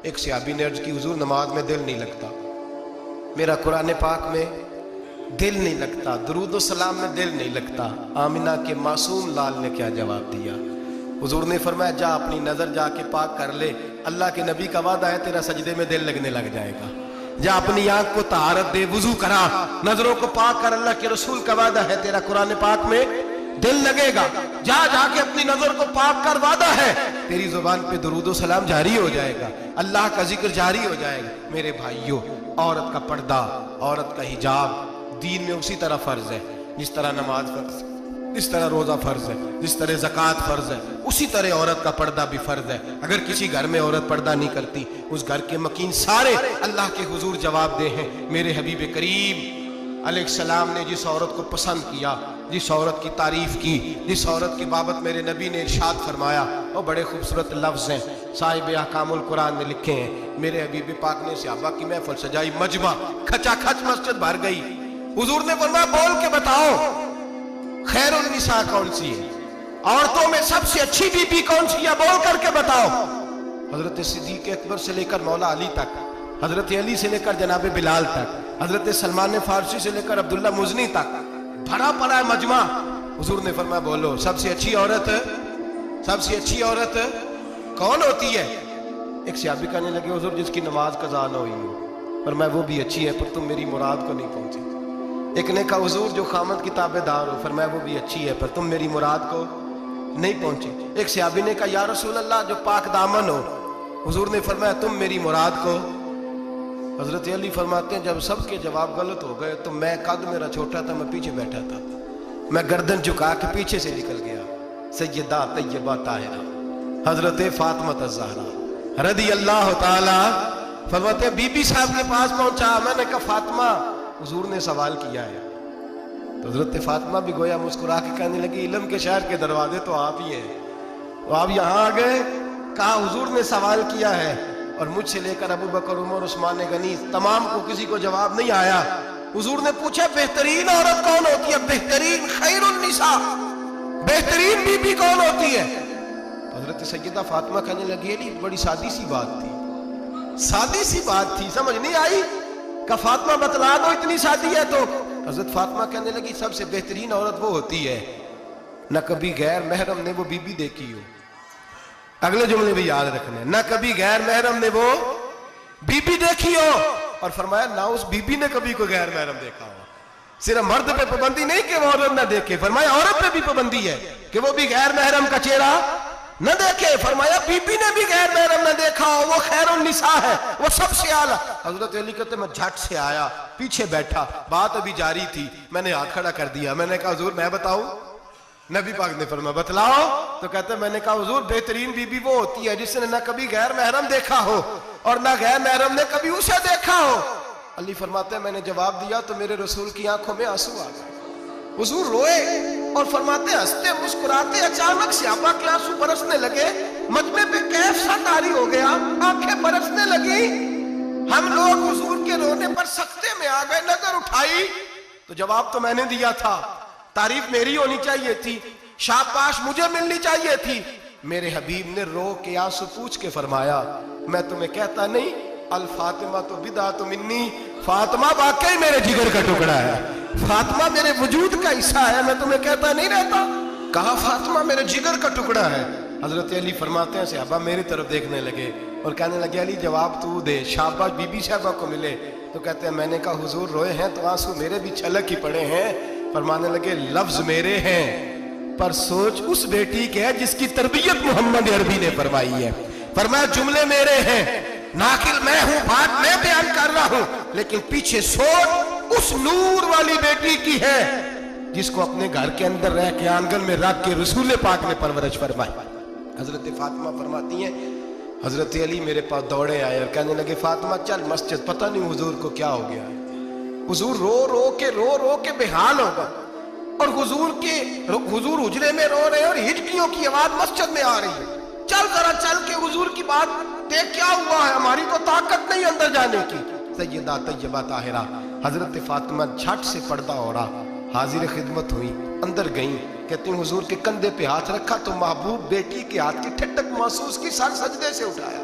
ایک صحابی نے عرض کی حضور نماز میں دل نہیں لگتا، میرا قرآن پاک میں دل نہیں لگتا، درود و سلام میں دل نہیں لگتا۔ آمنہ کے معصوم لال نے کیا جواب دیا؟ حضور نے فرمایا جا اپنی نظر جا کے پاک کر لے، اللہ کے نبی کا وعدہ ہے تیرا سجدے میں دل لگنے لگ جائے گا۔ جا اپنی آنکھ کو طہارت دے، وضو کرا، نظروں کو پاک کر، اللہ کے رسول کا وعدہ ہے تیرا قرآن پاک میں دل لگے گا۔ جا کے اپنی نظر کو پاک کر، وعدہ ہے تیری زبان پہ درود و سلام جاری ہو جائے گا، اللہ کا ذکر جاری ہو جائے گا۔ میرے بھائیوں، عورت کا پردہ، عورت کا حجاب دین میں اسی طرح فرض ہے جس طرح نماز فرض ہے، جس طرح روزہ فرض ہے، جس طرح زکوٰۃ فرض ہے، اسی طرح عورت کا پردہ بھی فرض ہے۔ اگر کسی گھر میں عورت پردہ نہیں کرتی، اس گھر کے مکین سارے اللہ کے حضور جواب دے ہیں۔ میرے حبیب کریم علیہ السلام نے جس عورت کو پسند کیا، جس عورت کی تعریف کی، جس عورت کی بابت میرے نبی نے ارشاد فرمایا، وہ بڑے خوبصورت لفظ ہیں، صاحب احکام القرآن نے لکھے ہیں۔ میرے حبیب پاک نے صحابہ کی محفل سجائی، مجمع کھچا کھچ مسجد بھر گئی۔ حضور نے فرمایا بول کے بتاؤ خیر النساء کون سی ہے، عورتوں میں سب سے اچھی بی بی کون سی ہے، بول کر کے بتاؤ۔ حضرت صدیق اکبر سے لے کر مولا علی تک، حضرت علی سے لے کر جناب بلال تک، حضرت سلمان فارسی سے لے کر عبداللہ مزنی تک بھرا پڑا ہے مجمع۔ حضور نے فرمایا بولو سب سے اچھی عورت، سب سے اچھی عورت کون ہوتی ہے؟ ایک صحابی کہنے لگے حضور جس کی نماز قضا نہ ہوئی ہو، فرمایا وہ بھی اچھی ہے پر تم میری مراد کو نہیں پہنچے۔ ایک نے کہا حضور جو خامد کی تابع دار ہو، فرمایا وہ بھی اچھی ہے پر تم میری مراد کو نہیں پہنچے۔ ایک صحابی نے کہا یا رسول اللہ جو پاک دامن ہو، حضور نے فرمایا تم میری مراد کو۔ حضرت علی فرماتے ہیں جب سب کے جواب غلط ہو گئے تو میں، قد میرا چھوٹا تھا، میں پیچھے بیٹھا تھا، میں گردن جھکا کے پیچھے سے نکل گیا۔ سیدہ طیبہ طاہرہ حضرت فاطمہ الزہرا رضی اللہ تعالی فرماتے ہیں بی بی صاحب کے پاس پہنچا، میں نے کہا فاطمہ حضور نے سوال کیا ہے۔ تو حضرت فاطمہ بھی گویا مسکرا کے کہنے لگی علم کے شہر کے دروازے تو آپ ہی ہیں، تو آپ یہاں آ گئے۔ کہا حضور نے سوال کیا ہے اور مجھ سے لے کر ابو بکر عمر عثمان غنی تمام کو کسی کو جواب نہیں آیا۔ حضور نے پوچھا بہترین عورت کون ہوتی ہے، بہترین خیر النساء، بہترین بی بی کون ہوتی ہے؟ تو حضرت سیدہ فاطمہ کہنے لگی علی بڑی سادی سی بات تھی، سادی سی بات تھی، سمجھ نہیں آئی؟ کہ فاطمہ بتلا دو اتنی سادی ہے تو۔ حضرت فاطمہ کہنے لگی سب سے بہترین عورت وہ ہوتی ہے نہ کبھی غیر محرم نے وہ بی بی دیکھی ہو، اگلے جملے بھی یاد رکھنے، نہ کبھی غیر محرم نے وہ بی بی دیکھی ہو، اور فرمایا نہ اس بی بی نے کبھی کوئی غیر محرم دیکھا ہو۔ صرف مرد پہ پابندی نہیں کہ وہ عورت نہ دیکھے، فرمایا عورت پہ بھی پابندی ہے کہ وہ بھی غیر محرم کا چہرہ نہ دیکھے، فرمایا بی بی نے بھی غیر محرم نہ دیکھا ہو، وہ خیر النساء ہے، وہ سب سے اعلیٰ۔ حضرت علی کہتے میں جھٹ سے آیا، پیچھے بیٹھا، بات ابھی جاری تھی، میں نے ہاتھ کھڑا کر دیا، میں نے کہا حضور میں بتاؤں؟ نبی پاک نے فرمایا بتلاؤ۔ تو کہتے میں نے کہا حضور بہترین بی بی وہ ہوتی ہے جس نے نہ کبھی غیر محرم دیکھا ہو اور نہ غیر محرم نے کبھی اسے دیکھا ہو۔ علی فرماتے ہیں میں نے جواب دیا تو میرے رسول کی آنکھوں میں آنسو آ گئے، حضور روئے اور فرماتے ہنستے مسکراتے اچانک صحابہ کے آنسو برسنے لگے، مجمع پہ کیف سا طاری ہو گیا، آنکھیں برسنے لگی۔ ہم لوگ حضور کے رونے پر سکتے میں آ گئے، نظر اٹھائی تو جواب تو میں نے دیا تھا، تعریف میری ہونی چاہیے تھی، شاباش مجھے ملنی چاہیے تھی۔ میرے حبیب نے رو کے آنسو پوچھ کے فرمایا میں تمہیں کہتا نہیں الفاطمہ تو بدعۃ منی، فاطمہ واقعی میرے جگر کا ٹکڑا ہے، فاطمہ میرے وجود کا حصہ ہے، میں تمہیں کہتا نہیں رہتا؟ کہا فاطمہ میرے جگر کا ٹکڑا ہے۔ حضرت علی فرماتے ہیں صحابہ میری طرف دیکھنے لگے اور کہنے لگے علی جواب تو دے، شاباش بی بی صاحبہ کو ملے۔ تو کہتے ہیں میں نے کہا حضور روئے ہیں تو آنسو میرے بھی چھلک ہی پڑے ہیں۔ فرمانے لگے لفظ میرے ہیں پر سوچ اس بیٹی کے ہے جس کی تربیت محمد عربی نے فرمائی ہے۔ فرمایا جملے میرے ہیں، ناقل میں ہوں، بات میں بیان کر رہا ہوں، لیکن پیچھے سوچ اس نور والی بیٹی کی ہے جس کو اپنے گھر کے اندر رہ کے آنگن میں رکھ کے رسول پاک نے پرورش فرمائی۔ حضرت فاطمہ فرماتی ہیں حضرت علی میرے پاس دوڑے آئے اور کہنے لگے فاطمہ چل مسجد، پتہ نہیں حضور کو کیا ہو گیا ہے۔ حضور رو رو کے بحال ہو گئے اور حضور حجرے میں رو رہے اور ہچکیوں کی آواز مسجد میں آ رہی ہے، چل ذرا چل کے حضور کی بات دیکھ کیا ہوا ہے، ہماری تو طاقت نہیں اندر جانے کی۔ سیدہ طیبہ طاہرہ حضرت فاطمہ جھٹ سے پردہ ہو رہا حاضر خدمت ہوئی، اندر گئیں، کہتے ہیں حضور کے کندھے پہ ہاتھ رکھا تو محبوب بیٹی کے ہاتھ کی ٹھنڈک محسوس کی، سر سجدے سے اٹھایا،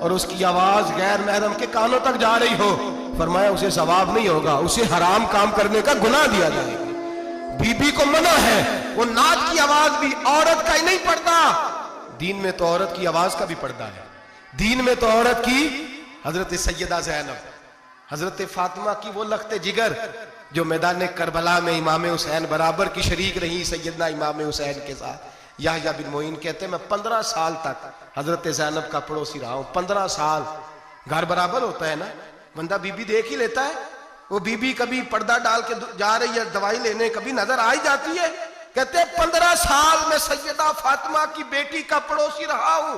اور اس کی آواز غیر محرم کے کانوں تک جا رہی ہو، فرمایا اسے ثواب نہیں ہوگا، اسے حرام کام کرنے کا گناہ دیا جائے گا۔ بی بی کو منع ہے، وہ نعت کی آواز بھی عورت کا ہی نہیں پڑتا، دین میں تو عورت کی آواز کا بھی پردہ ہے۔ دین میں تو عورت کی، حضرت سیدہ زینب، حضرت فاطمہ کی وہ لخت جگر جو میدان کربلا میں امام حسین برابر کی شریک رہی سیدنا امام حسین کے ساتھ۔ یحییٰ بن معین کہتے ہیں میں 15 سال تک حضرت زینب کا پڑوسی رہا ہوں۔ 15 سال، گھر برابر ہوتا ہے نا، بندہ بی بی دیکھ ہی لیتا ہے۔ وہ بی بی کبھی پردہ ڈال کے جا رہی ہے دوائی لینے، کبھی نظر آ ہی جاتی ہے۔ کہتے ہیں 15 سال میں سیدہ فاطمہ کی بیٹی کا پڑوسی رہا ہوں،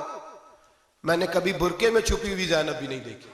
میں نے کبھی برقعے میں چھپی ہوئی زینب بھی نہیں دیکھی۔